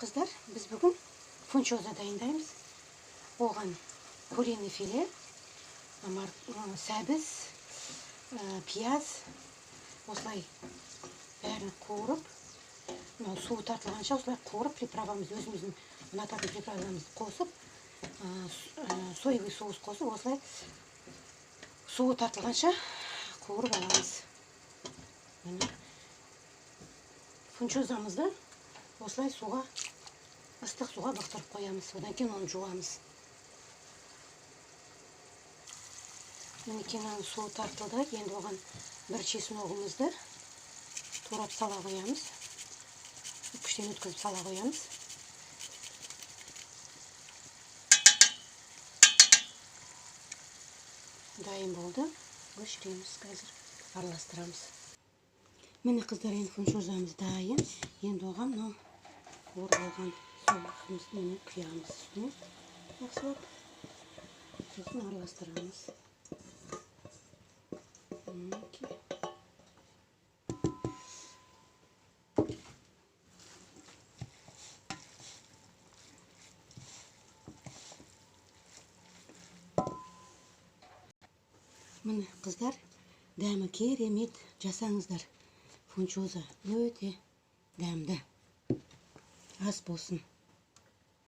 Kızlar, biz bugün funçoza dayındayız. Oğan kурені филе, сәбіз, пияз, осылай бәрін қуырып, суы тартылғанша осылай қуырып, приправамыз өзіміздің ұнататын приправамызды қосып, соевый соус қосып, осылай суы тартылғанша қуырып аламыз. Фунчозамызды осылай суға, ыстық суға бақтырып қоямыз. Одан кейін оны жуамыз. Мінекей суы тартылды. Енді оған бір чесногымызды турап сала қоямыз. Күштен өткізіп сала қоямыз. Дайын болды. Өшіреміз қазір. Араластырамыз. Міне қыздар, енді фунчозамыз дайын. Енді оған қуырып алған соусымызды құямыз үстіне. Жақсылап. Сосын араластырамыз. Міне қыздар, дәмі керемет, жасаңыздар. Фунчоза өте дәмді. Ас болсын.